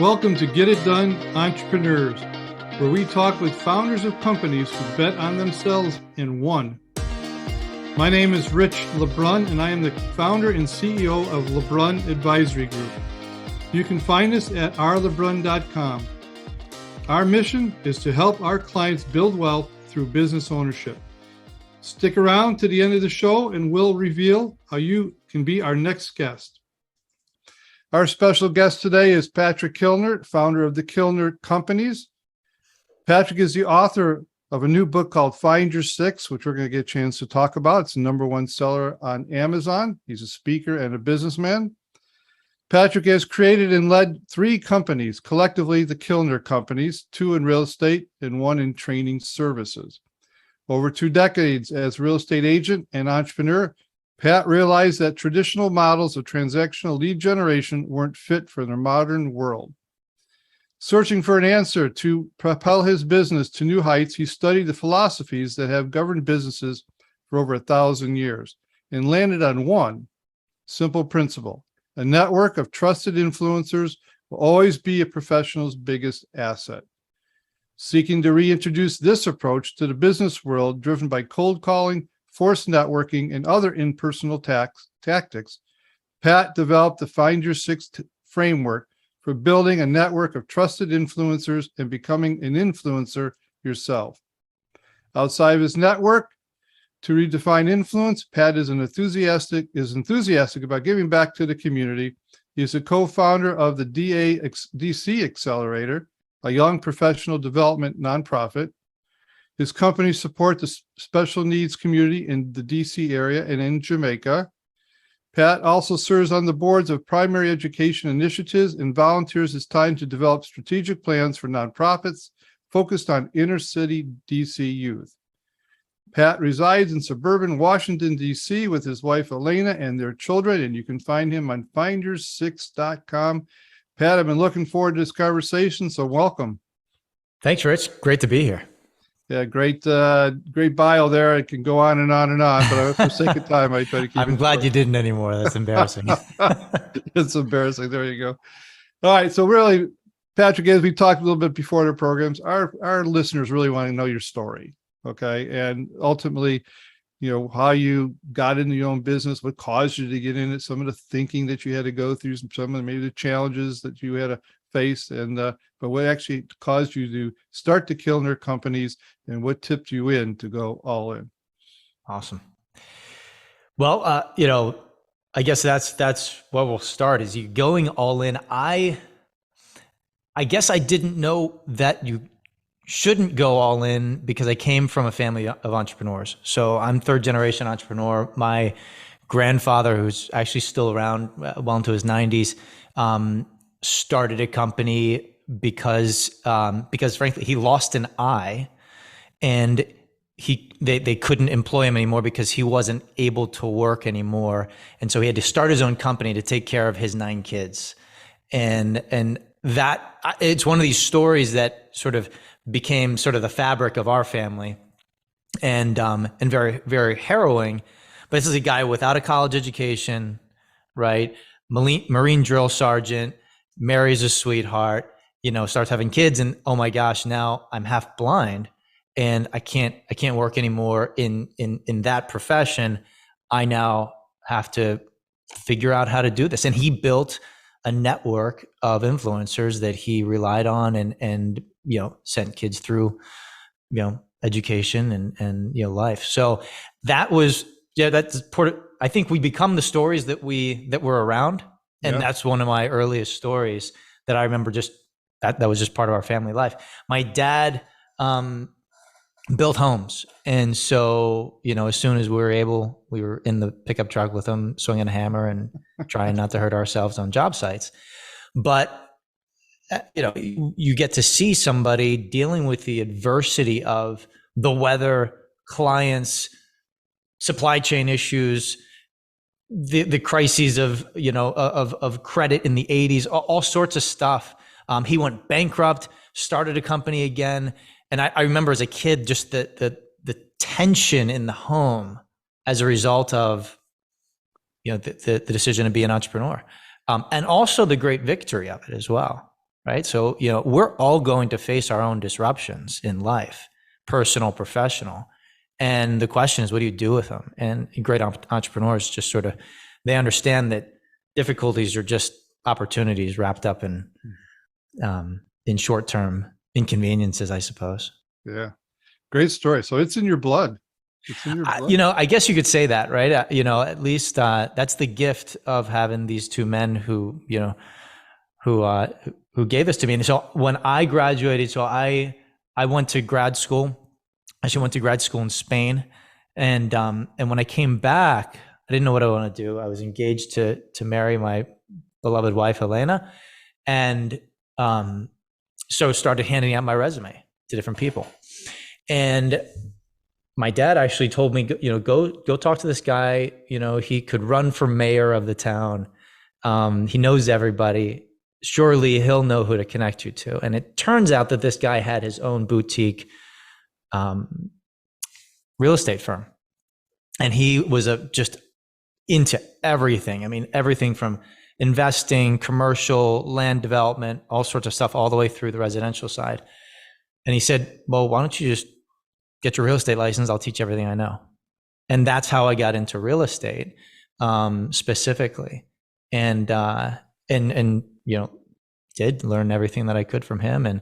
Welcome to Get It Done Entrepreneurs, where we talk with founders of companies who bet on themselves and won. My name is Rich LeBrun, and I am the founder and CEO of LeBrun Advisory Group. You can find us at rlebrun.com. Our mission is to help our clients build wealth through business ownership. Stick around to the end of the show and we'll reveal how you can be our next guest. Our special guest today is Patrick Kilner, founder of the Kilner Companies. Patrick is the author of a new book called Find Your Six, which we're going to get a chance to talk about. It's the #1 seller on Amazon. He's a speaker and a businessman. Patrick has created and led 3 companies, collectively the Kilner Companies, 2 in real estate and 1 in training services. Over 2 decades as a real estate agent and entrepreneur, Pat realized that traditional models of transactional lead generation weren't fit for the modern world. Searching for an answer to propel his business to new heights, he studied the philosophies that have governed businesses for over 1,000 years and landed on one simple principle: a network of trusted influencers will always be a professional's biggest asset. Seeking to reintroduce this approach to the business world, driven by cold calling, forced networking, and other impersonal tactics, Pat developed the Find Your Six framework for building a network of trusted influencers and becoming an influencer yourself. Outside of his network, to redefine influence, Pat is enthusiastic about giving back to the community. He is a co-founder of the DC Accelerator, a young professional development nonprofit. His companies support the special needs community in the DC area and in Jamaica. Pat also serves on the boards of primary education initiatives and volunteers his time to develop strategic plans for nonprofits focused on inner city DC youth. Pat resides in suburban Washington, DC with his wife, Elena, and their children, and you can find him on findyoursix.com. Pat, I've been looking forward to this conversation, so welcome. Thanks, Rich. Great to be here. Yeah, great bio there. It can go on and on and on, but for sake of time, I try to keep I'm glad you didn't anymore. That's embarrassing. It's embarrassing. There you go. All right. So really, Patrick, as we talked a little bit before the programs, our listeners really want to know your story. Okay. And ultimately, how you got into your own business, what caused you to get in it, some of the thinking that you had to go through, some of maybe the challenges that you had to face, and but what actually caused you to start the Kilner Companies and what tipped you in to go all in. Awesome. Well, I guess that's where we'll start, is you going all in. I guess I didn't know that you shouldn't go all in because I came from a family of entrepreneurs. So I'm 3rd generation entrepreneur. My grandfather, who's actually still around well into his 90s, started a company because frankly he lost an eye, and they couldn't employ him anymore because he wasn't able to work anymore, and so he had to start his own company to take care of his 9 kids, and that it's one of these stories that sort of became sort of the fabric of our family, and very, very harrowing. But this is a guy without a college education, right? Marine drill sergeant, marries a sweetheart, starts having kids, and oh my gosh, now I'm half blind and I can't work anymore in that profession. I now have to figure out how to do this. And he built a network of influencers that he relied on and sent kids through, education and life. So that was, that's I think we become the stories that we're around. And that's one of my earliest stories that I remember. Just that was just part of our family life. My dad built homes, and so as soon as we were able, we were in the pickup truck with him, swinging a hammer and trying not to hurt ourselves on job sites. But you get to see somebody dealing with the adversity of the weather, clients, supply chain issues, the crises of credit in the 80s, all sorts of stuff. He went bankrupt, started a company again, and I remember as a kid just the tension in the home as a result of the decision to be an entrepreneur, and also the great victory of it as well. right? So, we're all going to face our own disruptions in life, personal, professional. And the question is, what do you do with them? And great entrepreneurs just sort of, they understand that difficulties are just opportunities wrapped up in short-term inconveniences, I suppose. Yeah. Great story. So it's in your blood. It's in your blood. I guess you could say that, right? At least that's the gift of having these two men who gave this to me. And so when I graduated, so I went to grad school. I actually went to grad school in Spain, and when I came back, I didn't know what I wanted to do. I was engaged to marry my beloved wife Elena, and so started handing out my resume to different people. And my dad actually told me, go talk to this guy. He could run for mayor of the town. He knows everybody. Surely he'll know who to connect you to. And it turns out that this guy had his own boutique real estate firm. And he was just into everything. I mean, everything from investing, commercial, land development, all sorts of stuff, all the way through the residential side. And he said, well, why don't you just get your real estate license? I'll teach you everything I know. And that's how I got into real estate, specifically. And did learn everything that I could from him, and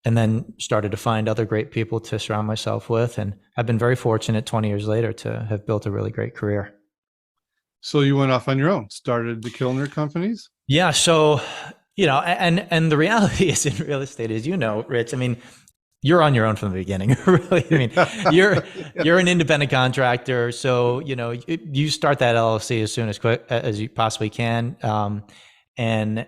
then started to find other great people to surround myself with. And I've been very fortunate 20 years later to have built a really great career. So you went off on your own, started the Kilner Companies? Yeah. So, and the reality is in real estate, as you know, Rich, I mean, you're on your own from the beginning, really. I mean, you're an independent contractor. So, you start that LLC as soon as you possibly can. And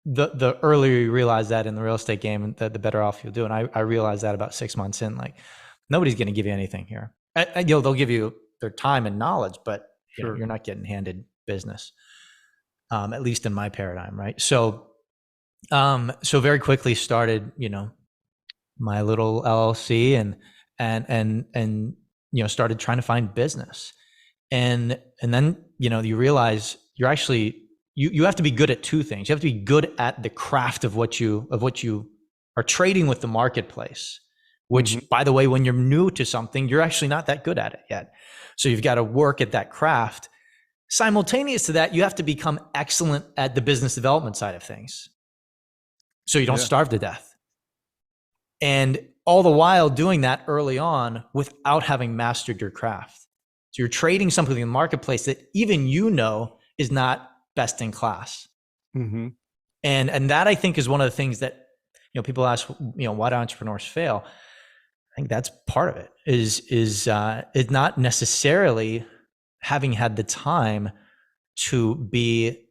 the earlier you realize that in the real estate game, the better off you'll do. And I realized that about 6 months in, like, nobody's going to give you anything here. They'll give you their time and knowledge, but Sure. you're not getting handed business, at least in my paradigm, right? So very quickly started, my little LLC and started trying to find business, and then you realize you're actually you have to be good at two things. You have to be good at the craft of what you are trading with the marketplace, which, by the way, when you're new to something, you're actually not that good at it yet. So you've got to work at that craft. Simultaneous to that, you have to become excellent at the business development side of things, so you don't starve to death. And all the while doing that early on without having mastered your craft. So you're trading something in the marketplace that even is not best in class. Mm-hmm. And that, I think, is one of the things that people ask, why do entrepreneurs fail? I think that's part of it. Is not necessarily having had the time to be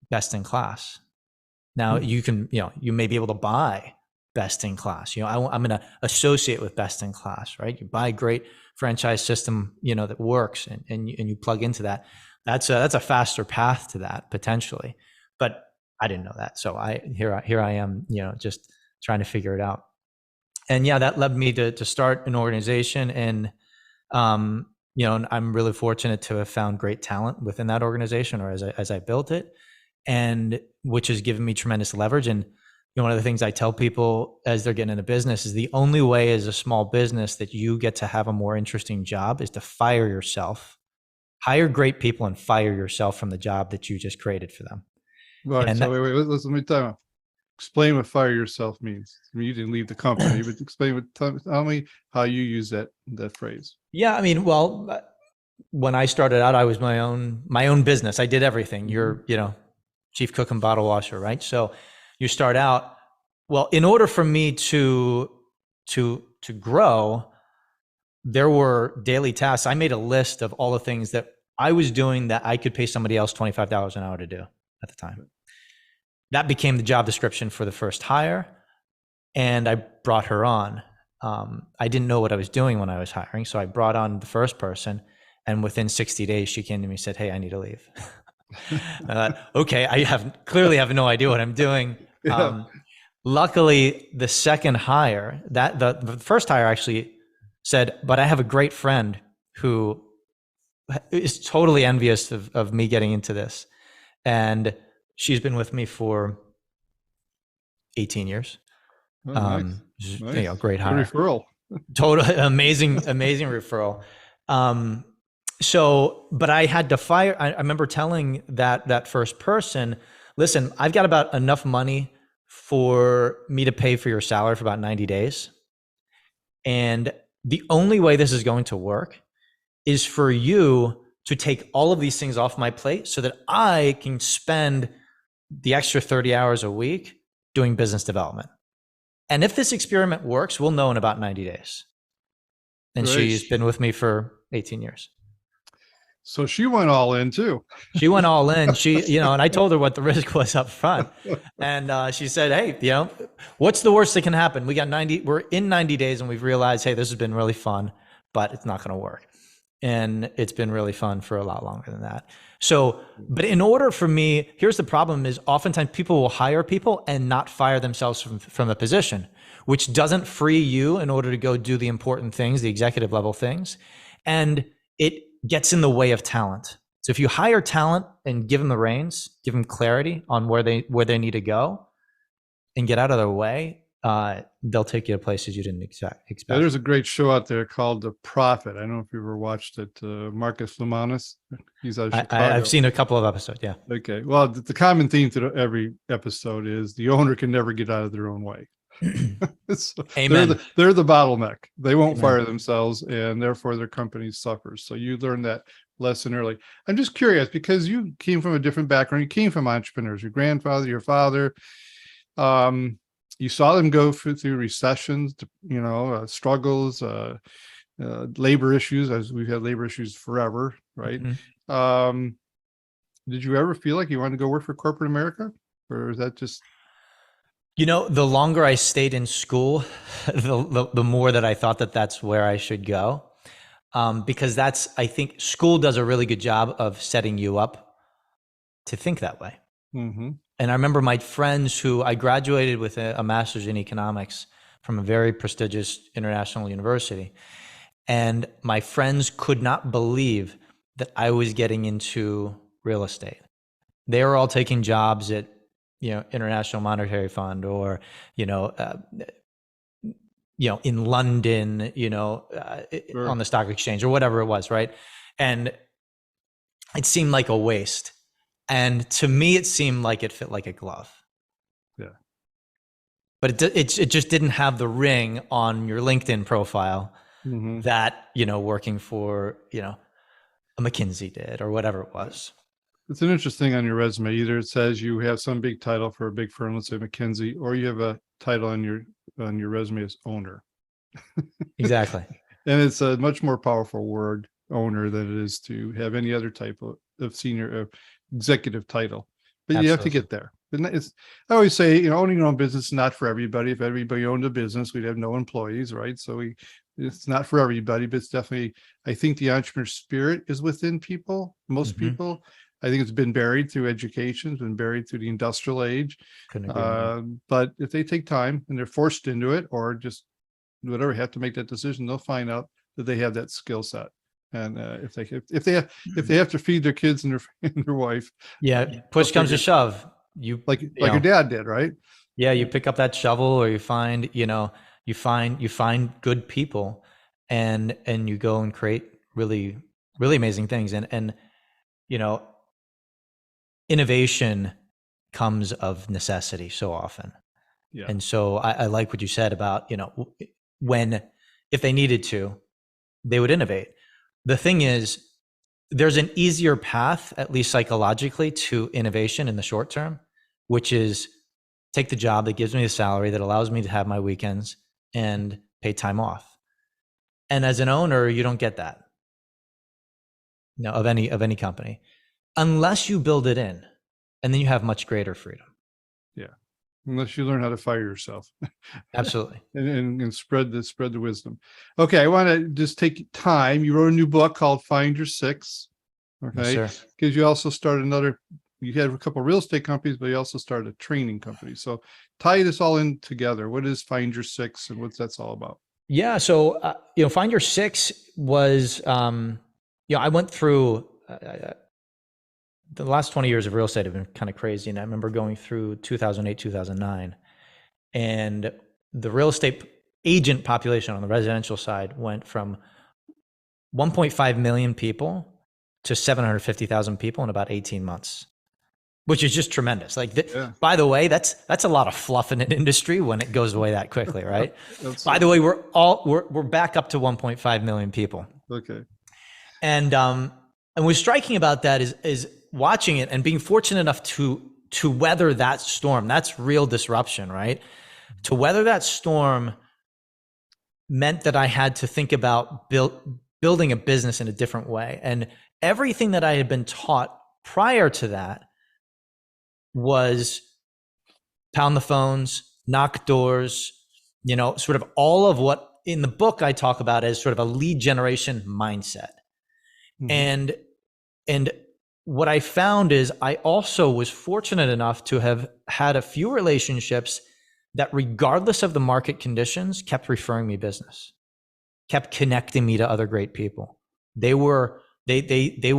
best in class. Now, you can, you may be able to buy best in class. I'm going to associate with best in class, right? You buy a great franchise system, that works, and you plug into that. That's a faster path to that potentially. But I didn't know that, so here I am, just trying to figure it out. And that led me to start an organization, and and I'm really fortunate to have found great talent within that organization, or as I built it, and which has given me tremendous leverage. And one of the things I tell people as they're getting into business is the only way as a small business that you get to have a more interesting job is to fire yourself, hire great people, and fire yourself from the job that you just created for them. Right. So wait, let me time out. Explain what fire yourself means. I mean, you didn't leave the company, but explain tell me how you use that phrase. Yeah, I mean, well, when I started out, I was my own business. I did everything. You're, chief cook and bottle washer, right? So you start out, well, in order for me to grow, there were daily tasks. I made a list of all the things that I was doing that I could pay somebody else $25 an hour to do at the time. That became the job description for the first hire, and I brought her on. I didn't know what I was doing when I was hiring, so I brought on the first person, and within 60 days, she came to me and said, "Hey, I need to leave." I thought, okay, I clearly have no idea what I'm doing. Yeah. Luckily, the second hire, the first hire actually said, "But I have a great friend who is totally envious of me getting into this, and she's been with me for 18 years. Oh, nice. Nice. Great Good hire. referral. Total amazing referral. But I had to fire. I remember telling that first person, listen, I've got about enough money for me to pay for your salary for about 90 days. And the only way this is going to work is for you to take all of these things off my plate so that I can spend the extra 30 hours a week doing business development. And if this experiment works, we'll know in about 90 days. And Right. she's been with me for 18 years. So she went all in too. She went all in. And I told her what the risk was up front. And she said, hey, what's the worst that can happen? We're in 90 days and we've realized, hey, this has been really fun, but it's not going to work. And it's been really fun for a lot longer than that. So, but in order for me, here's the problem is oftentimes people will hire people and not fire themselves from a position, which doesn't free you in order to go do the important things, the executive level things. And it gets in the way of talent. So if you hire talent and give them the reins, give them clarity on where they need to go and get out of their way, they'll take you to places you didn't expect. Yeah, there's a great show out there called The Prophet. I don't know if you ever watched it. Marcus Lemonis. He's out of Chicago. I've seen a couple of episodes. Yeah. Okay. Well, the common theme to every episode is the owner can never get out of their own way. So Amen. They're the bottleneck. They won't Amen. fire themselves, and therefore their company suffers. So you learn that lesson early. I'm just curious because you came from a different background. You came from entrepreneurs. Your grandfather, your father. You saw them go through recessions, struggles, labor issues, as we've had labor issues forever, right? Mm-hmm. Did you ever feel like you wanted to go work for corporate America, or is that just? The longer I stayed in school, the more that I thought that that's where I should go, because I think school does a really good job of setting you up to think that way. Mm-hmm. And I remember my friends who I graduated with a master's in economics from a very prestigious international university. And my friends could not believe that I was getting into real estate. They were all taking jobs at, International Monetary Fund or, in London, sure, on the stock exchange or whatever it was. Right. And it seemed like a waste. And to me, it seemed like it fit like a glove. Yeah. But it just didn't have the ring on your LinkedIn profile mm-hmm. that, working for, a McKinsey did or whatever it was. It's an interesting on your resume. Either it says you have some big title for a big firm, let's say McKinsey, or you have a title on your resume as owner. Exactly. And it's a much more powerful word, owner, than it is to have any other type of senior executive title. But Absolutely. You have to get there. I always say, owning your own business is not for everybody. If everybody owned a business, we'd have no employees, right? So it's not for everybody, but it's definitely, I think the entrepreneur spirit is within people, most mm-hmm. people. I think it's been buried through education, it's been buried through the industrial age. But if they take time and they're forced into it, or just whatever, have to make that decision, they'll find out that they have that skill set. And if they have to feed their kids and their wife, push comes to shove. You your dad did, right? Yeah, you pick up that shovel, or you find good people, and you go and create really, really amazing things. And innovation comes of necessity so often. Yeah. And so I like what you said about, if they needed to, they would innovate. The thing is, there's an easier path, at least psychologically, to innovation in the short term, which is take the job that gives me the salary that allows me to have my weekends and pay time off. And as an owner, you don't get that, of any company, unless you build it in, and then you have much greater freedom. Yeah, unless you learn how to fire yourself. Absolutely. and spread the wisdom. Okay, I want to just take time. You wrote a new book called Find Your Six. Okay, yes, because you also started you had a couple of real estate companies, but you also started a training company. So tie this all in together. What is Find Your Six, and what's that's all about? Yeah, so Find Your Six was I went through the last 20 years of real estate have been kind of crazy, and I remember going through 2008, 2009, And the real estate agent population on the residential side went from 1.5 million people to 750,000 people in about 18 months, which is just tremendous. Like, by the way, that's a lot of fluff in an industry when it goes away that quickly, right? By the way, we're back up to 1.5 million people. Okay. And what's striking about that is watching it and being fortunate enough to weather that storm. That's real disruption, right? To weather that storm meant that I had to think about building a business in a different way. And everything that I had been taught prior to that was pound the phones, knock doors, sort of all of what in the book I talk about as sort of a lead generation mindset. Mm-hmm. And what I found is I also was fortunate enough to have had a few relationships that, regardless of the market conditions, kept referring me business, kept connecting me to other great people. They were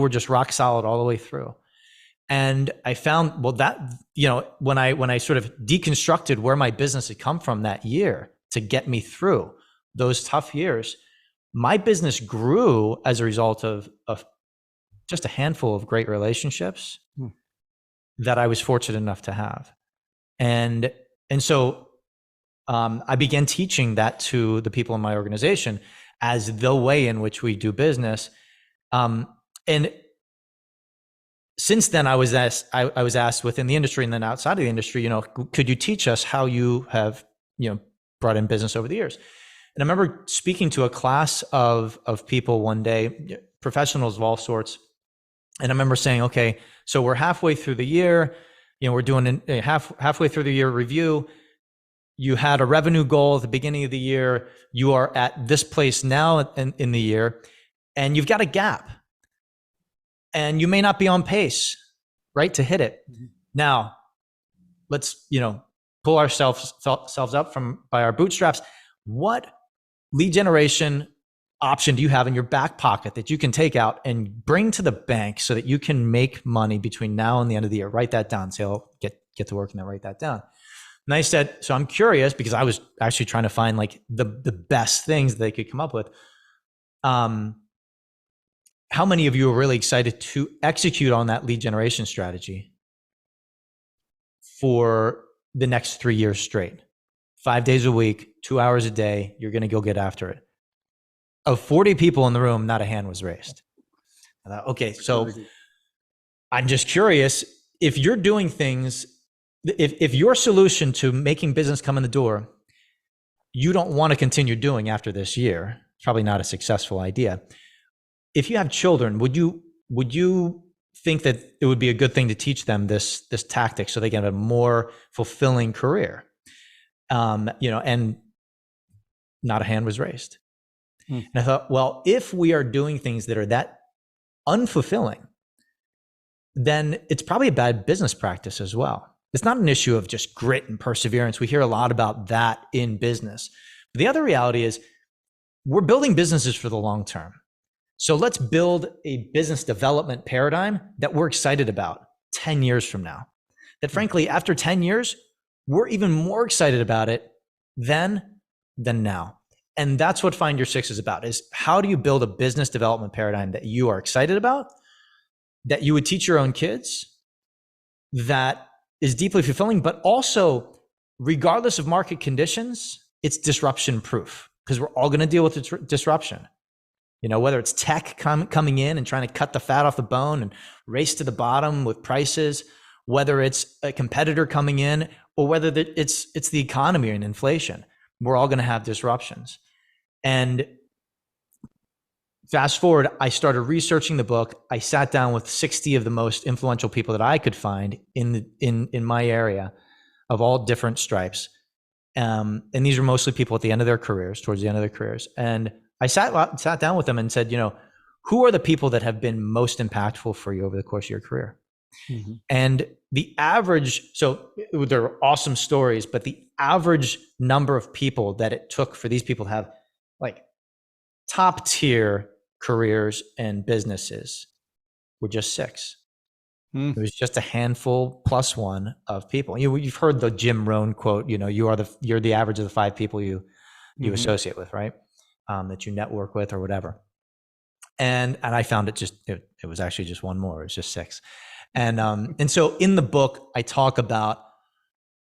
just rock solid all the way through. And I found, well, that, when I sort of deconstructed where my business had come from that year to get me through those tough years, my business grew as a result of just a handful of great relationships that I was fortunate enough to have. And so I began teaching that to the people in my organization as the way in which we do business. And since then, I was asked within the industry and then outside of the industry, could you teach us how you have, brought in business over the years? And I remember speaking to a class of people one day, professionals of all sorts. And I remember saying, okay, so we're halfway through the year, we're doing a halfway through the year review. You had a revenue goal at the beginning of the year. You are at this place now in the year, and you've got a gap. And you may not be on pace, right, to hit it. Mm-hmm. Now, let's, pull ourselves up by our bootstraps. What lead generation option do you have in your back pocket that you can take out and bring to the bank so that you can make money between now and the end of the year? Write that down. Say, I'll get to work and then write that down. And I said, so I'm curious, because I was actually trying to find like the best things that they could come up with. How many of you are really excited to execute on that lead generation strategy for the next 3 years straight? 5 days a week, 2 hours a day, you're going to go get after it. Of 40 people in the room, not a hand was raised. I thought, okay, so I'm just curious, if you're doing things, if your solution to making business come in the door, you don't want to continue doing after this year, it's probably not a successful idea. If you have children, would you think that it would be a good thing to teach them this tactic so they can have a more fulfilling career? And not a hand was raised. And I thought, well, if we are doing things that are that unfulfilling, then it's probably a bad business practice as well. It's not an issue of just grit and perseverance. We hear a lot about that in business. But the other reality is we're building businesses for the long term. So let's build a business development paradigm that we're excited about 10 years from now. That frankly, after 10 years, we're even more excited about it than now. And that's what Find Your Six is about, is how do you build a business development paradigm that you are excited about, that you would teach your own kids, that is deeply fulfilling, but also, regardless of market conditions, it's disruption proof, because we're all going to deal with disruption. Whether it's tech coming in and trying to cut the fat off the bone and race to the bottom with prices, whether it's a competitor coming in, or whether it's the economy and inflation, we're all going to have disruptions. And fast forward, I started researching the book. I sat down with 60 of the most influential people that I could find in my area of all different stripes. And these are mostly people at the end of their careers, towards the end of their careers. And I sat down with them and said, who are the people that have been most impactful for you over the course of your career? Mm-hmm. And the average, so they're awesome stories, but the average number of people that it took for these people to have like top tier careers and businesses were just 6. Mm-hmm. It was just a handful plus one of people. You've heard the Jim Rohn quote. You're the average of the 5 people you associate with, right? That you network with or whatever. And I found it was actually just one more. It was just 6. And so in the book, I talk about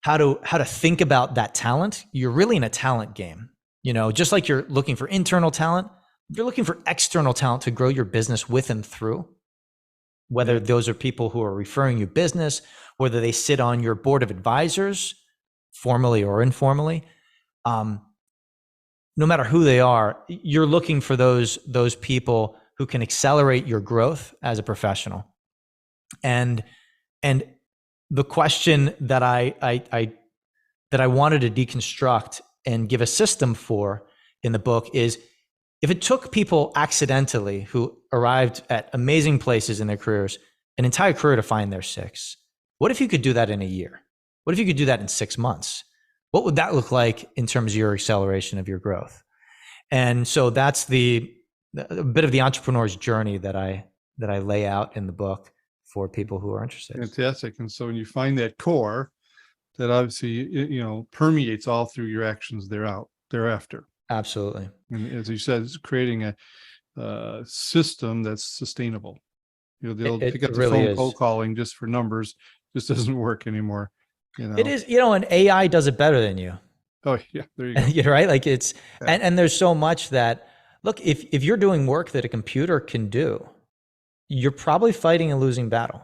how to think about that talent. You're really in a talent game. Just like you're looking for internal talent, you're looking for external talent to grow your business with and through. Whether those are people who are referring you business, whether they sit on your board of advisors, formally or informally, no matter who they are, you're looking for those people who can accelerate your growth as a professional. And the question that I wanted to deconstruct and give a system for in the book is, if it took people accidentally who arrived at amazing places in their careers an entire career to find their 6, what if you could do that in a year? What if you could do that in 6 months? What would that look like in terms of your acceleration of your growth? And so that's a bit of the entrepreneur's journey that I lay out in the book for people who are interested. Fantastic. And so when you find that core, that obviously, permeates all through your actions thereafter. Absolutely. And as you said, it's creating a system that's sustainable. They'll pick up the really phone is. cold calling just for numbers. Just doesn't work anymore. It is, and AI does it better than you. Oh yeah, there you go. You're right. Like and there's so much that, look, if you're doing work that a computer can do, you're probably fighting a losing battle.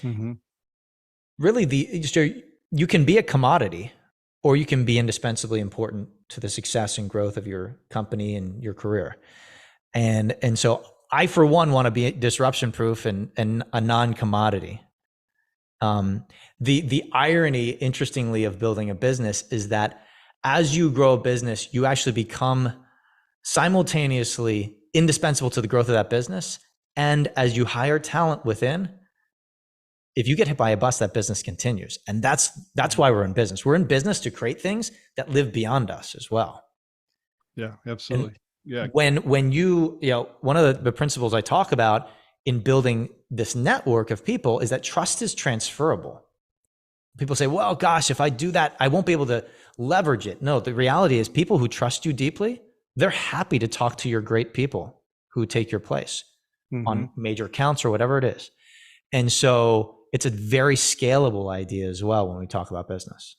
Mm-hmm. Really, you can be a commodity, or you can be indispensably important to the success and growth of your company and your career. And so I, for one, want to be disruption proof and a non-commodity. The irony, interestingly, of building a business is that as you grow a business, you actually become simultaneously indispensable to the growth of that business. And as you hire talent within, if you get hit by a bus, that business continues. And that's why we're in business. We're in business to create things that live beyond us as well. Yeah, absolutely. And yeah. When you one of the principles I talk about in building this network of people is that trust is transferable. People say, well, gosh, if I do that, I won't be able to leverage it. No, the reality is people who trust you deeply, they're happy to talk to your great people who take your place on major accounts or whatever it is. And so it's a very scalable idea as well when we talk about business.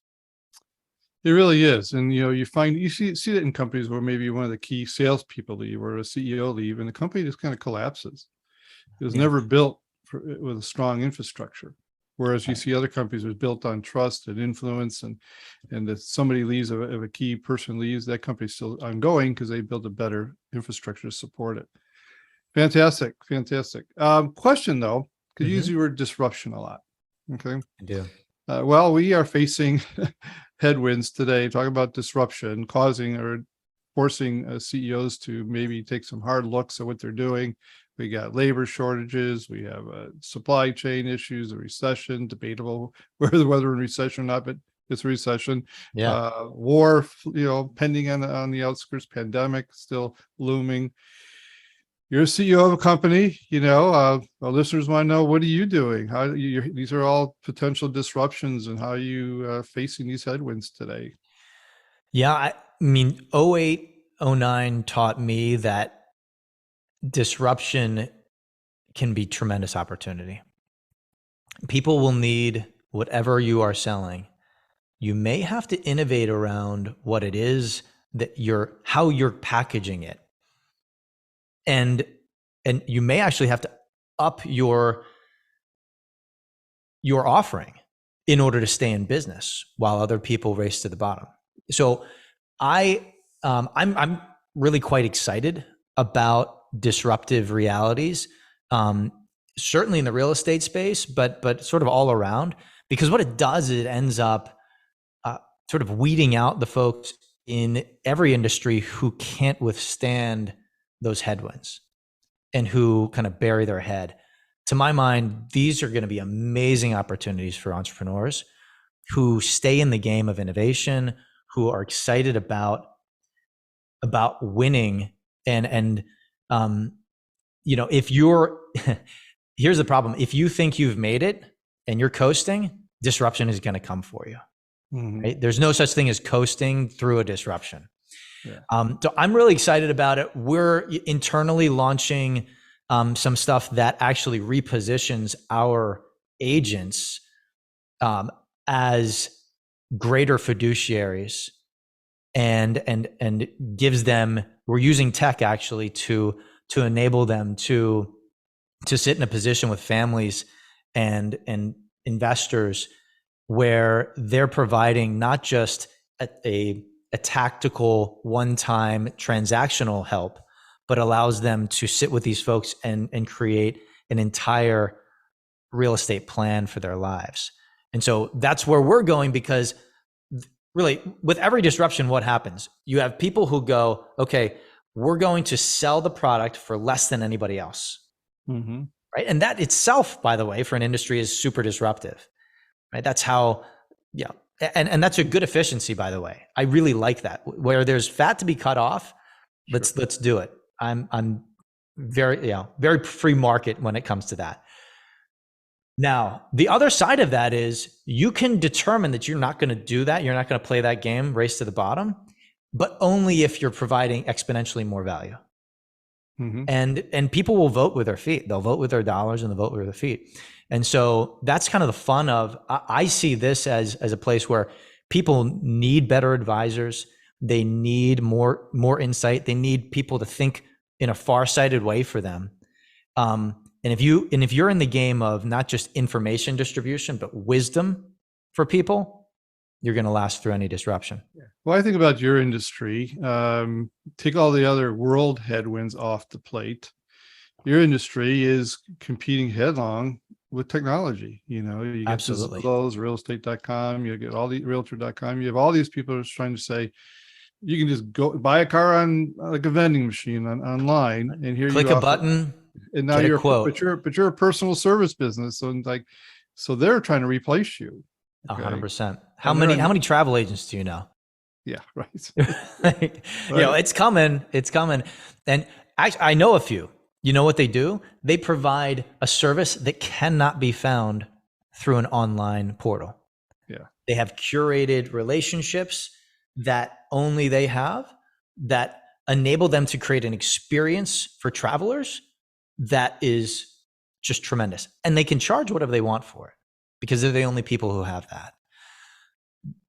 It really is. And, you see that in companies where maybe one of the key salespeople leave or a CEO leave, and the company just kind of collapses. It was never built with a strong infrastructure. Whereas you see other companies that are built on trust and influence, and if somebody leaves, if a key person leaves, that company's still ongoing because they built a better infrastructure to support it. Fantastic. Question though, because you use the word disruption a lot. Okay. I do. Well, we are facing headwinds today, talking about disruption, causing or forcing CEOs to maybe take some hard looks at what they're doing. We got labor shortages. We have supply chain issues, a recession, debatable whether we're in recession or not, but it's a recession. Yeah. War, pending on the outskirts, pandemic still looming. You're a CEO of a company, our listeners want to know, what are you doing? These are all potential disruptions, and how are you facing these headwinds today? Yeah. I mean, 08, 09 taught me that disruption can be tremendous opportunity. People will need whatever you are selling. You may have to innovate around what it is that how you're packaging it. And you may actually have to up your offering in order to stay in business while other people race to the bottom. So I'm really quite excited about disruptive realities, certainly in the real estate space, but sort of all around, because what it does is it ends up sort of weeding out the folks in every industry who can't withstand those headwinds and who kind of bury their head. To my mind, these are going to be amazing opportunities for entrepreneurs who stay in the game of innovation, who are excited about winning. And if you're here's the problem. If you think you've made it and you're coasting, disruption is going to come for you. Right? There's no such thing as coasting through a disruption. Yeah. So I'm really excited about it. We're internally launching some stuff that actually repositions our agents as greater fiduciaries and gives them, we're using tech actually to enable them to sit in a position with families and investors where they're providing not just a tactical one-time transactional help, but allows them to sit with these folks and create an entire real estate plan for their lives. And so that's where we're going, because really with every disruption, what happens? You have people who go, okay, we're going to sell the product for less than anybody else. Right? And that itself, by the way, for an industry is super disruptive. Right? That's how, yeah. And that's a good efficiency, by the way. I really like that. Where there's fat to be cut off, let's do it. I'm very, very free market when it comes to that. Now, the other side of that is you can determine that you're not going to do that. You're not going to play that game, race to the bottom, but only if you're providing exponentially more value. And people will vote with their feet. They'll vote with their dollars and they'll vote with their feet. And so that's kind of the fun of, I see this as a place where people need better advisors. They need more insight. They need people to think in a far-sighted way for them. And if you're in the game of not just information distribution, but wisdom for people, you're going to last through any disruption. Well, I think about your industry. Take all the other world headwinds off the plate. Your industry is competing headlong with technology. You get Absolutely. Zillow, realestate.com, you get all the realtor.com. You have all these people who's trying to say, you can just go buy a car on like a vending machine online, and here click you a button, and now you're a quote. But you're a personal service business, so they're trying to replace you. 100%. How many travel agents do you know? Yeah, right. Right. It's coming. And I know a few. You know what they do? They provide a service that cannot be found through an online portal. Yeah. They have curated relationships that only they have, that enable them to create an experience for travelers that is just tremendous. And they can charge whatever they want for it because they're the only people who have that.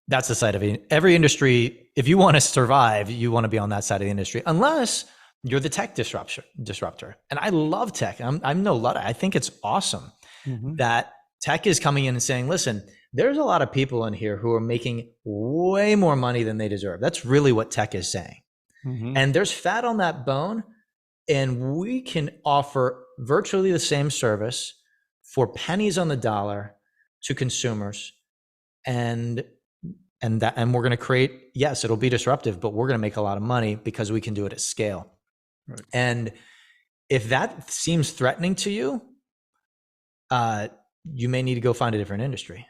That's the side of it. Every industry, if you want to survive, you want to be on that side of the industry, unless you're the tech disruptor. And I love tech. I'm no Luddite. I think it's awesome that tech is coming in and saying, listen, there's a lot of people in here who are making way more money than they deserve. That's really what tech is saying. And there's fat on that bone, and we can offer virtually the same service for pennies on the dollar to consumers. And we're going to create, yes, it'll be disruptive, but we're going to make a lot of money because we can do it at scale. Right. And if that seems threatening to you, you may need to go find a different industry.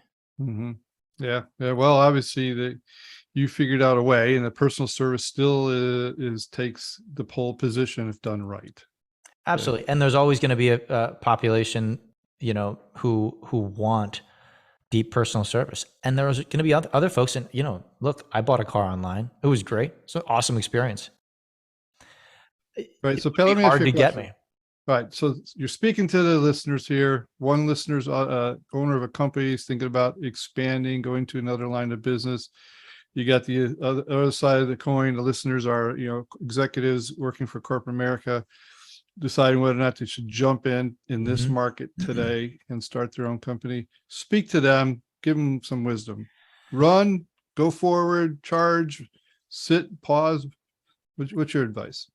Yeah. Well, obviously you figured out a way, and the personal service still takes the pole position if done right. Absolutely. And there's always going to be a population, who want deep personal service. And there's going to be other folks. And, look, I bought a car online. It was great. It's an awesome experience. Right. So, Pell, let me hard to get me. Right. So you're speaking to the listeners here. One listener's owner of a company is thinking about expanding, going to another line of business. You got the other side of the coin. The listeners are, executives working for corporate America, deciding whether or not they should jump in this market today and start their own company. Speak to them, give them some wisdom. Run, go forward, charge, sit, pause. What's your advice?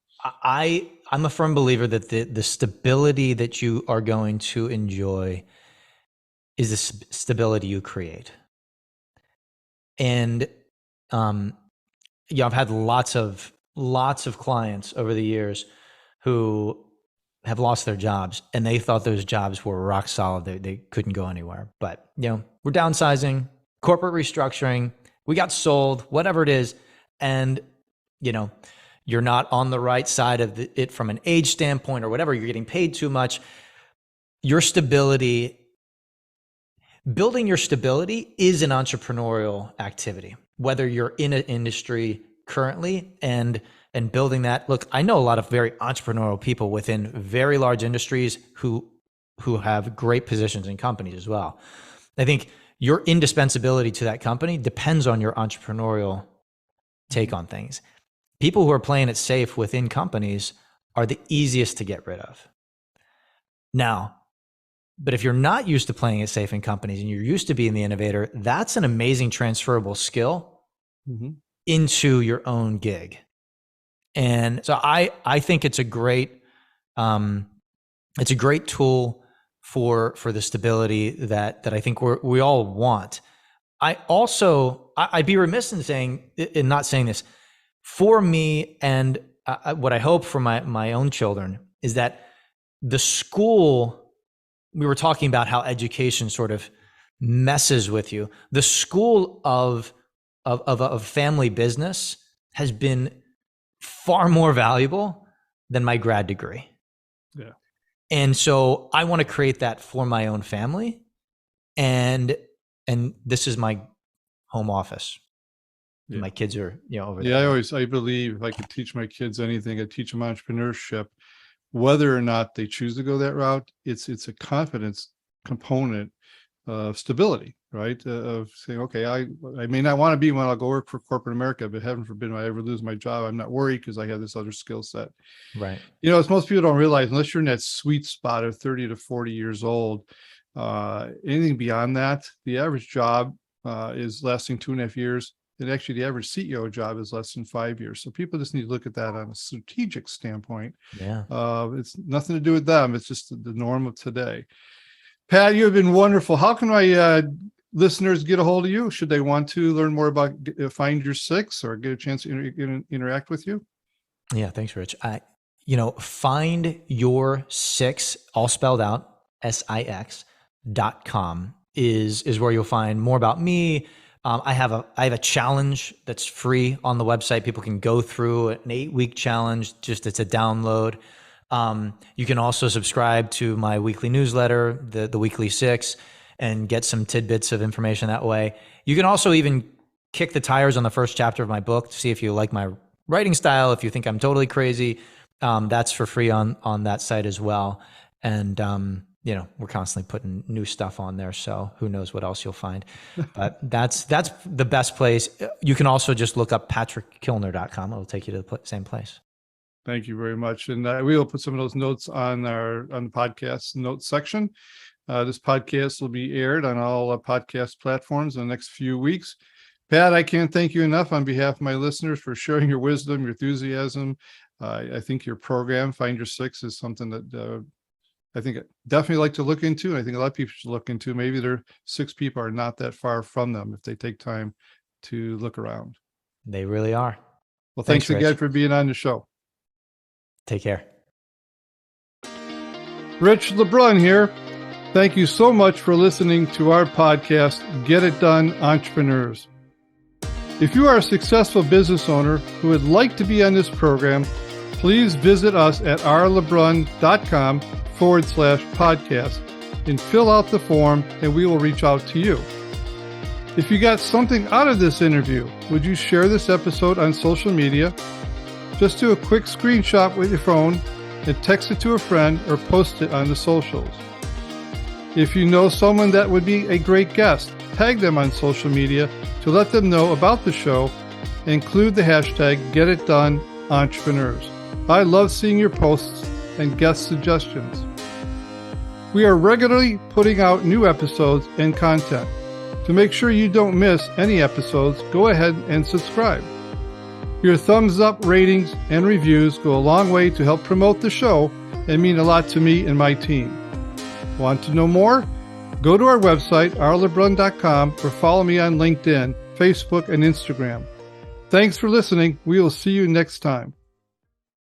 I'm a firm believer that the stability that you are going to enjoy is the stability you create. And I've had lots of clients over the years who have lost their jobs, and they thought those jobs were rock solid. They couldn't go anywhere. But we're downsizing, corporate restructuring, we got sold, whatever it is, and you're not on the right side of it from an age standpoint or whatever. You're getting paid too much. your stability, building your stability is an entrepreneurial activity, whether you're in an industry currently and building that. Look, I know a lot of very entrepreneurial people within very large industries who have great positions in companies as well. I think your indispensability to that company depends on your entrepreneurial take on things. People who are playing it safe within companies are the easiest to get rid of. Now, but if you're not used to playing it safe in companies and you're used to being the innovator, that's an amazing transferable skill into your own gig. And so I think it's a great tool for the stability that I think we all want. I'd be remiss in not saying this. For me, and what I hope for my own children is that the school, we were talking about how education sort of messes with you. The school of family business has been far more valuable than my grad degree. Yeah. And so I want to create that for my own family. And this is my home office. Yeah. My kids are, over there. Yeah, I believe if I could teach my kids anything, I'd teach them entrepreneurship. Whether or not they choose to go that route, it's a confidence component of stability, right? Of saying, okay, I may not want to be one, I'll go work for corporate America, but heaven forbid I ever lose my job, I'm not worried because I have this other skill set. Right. As most people don't realize, unless you're in that sweet spot of 30 to 40 years old, anything beyond that, the average job is lasting 2.5 years. And actually, the average CEO job is less than 5 years. So people just need to look at that on a strategic standpoint. Yeah. It's nothing to do with them. It's just the norm of today. Pat, you have been wonderful. How can my listeners get a hold of you? Should they want to learn more about Find Your Six or get a chance to interact with you? Yeah, thanks, Rich. Find Your Six, all spelled out, SIX.com is where you'll find more about me. I have a challenge that's free on the website. People can go through an 8-week challenge. It's a download. You can also subscribe to my weekly newsletter, the Weekly Six, and get some tidbits of information that way. You can also even kick the tires on the first chapter of my book to see if you like my writing style. If you think I'm totally crazy, that's for free on that site as well. And we're constantly putting new stuff on there, so who knows what else you'll find. But that's the best place. You can also just look up patrickkilner.com. It'll take you to the same place. Thank you very much. And we will put some of those notes on the podcast notes section. This podcast will be aired on all podcast platforms in the next few weeks. Pat, I can't thank you enough on behalf of my listeners for sharing your wisdom, your enthusiasm. I think your program, Find Your Six, is something that I think I'd definitely like to look into. And I think a lot of people should look into. Maybe their 6 people are not that far from them if they take time to look around. They really are. Well, thanks again, Rich, for being on the show. Take care. Rich LeBrun here. Thank you so much for listening to our podcast, Get It Done, Entrepreneurs. If you are a successful business owner who would like to be on this program, please visit us at rlebrun.com/podcast and fill out the form, and we will reach out to you. If you got something out of this interview, would you share this episode on social media? Just do a quick screenshot with your phone and text it to a friend or post it on the socials. If you know someone that would be a great guest, tag them on social media to let them know about the show. Include the hashtag GetItDoneEntrepreneurs. I love seeing your posts and guest suggestions. We are regularly putting out new episodes and content. To make sure you don't miss any episodes, go ahead and subscribe. Your thumbs up, ratings, and reviews go a long way to help promote the show and mean a lot to me and my team. Want to know more? Go to our website, rlebrun.com, or follow me on LinkedIn, Facebook, and Instagram. Thanks for listening. We will see you next time.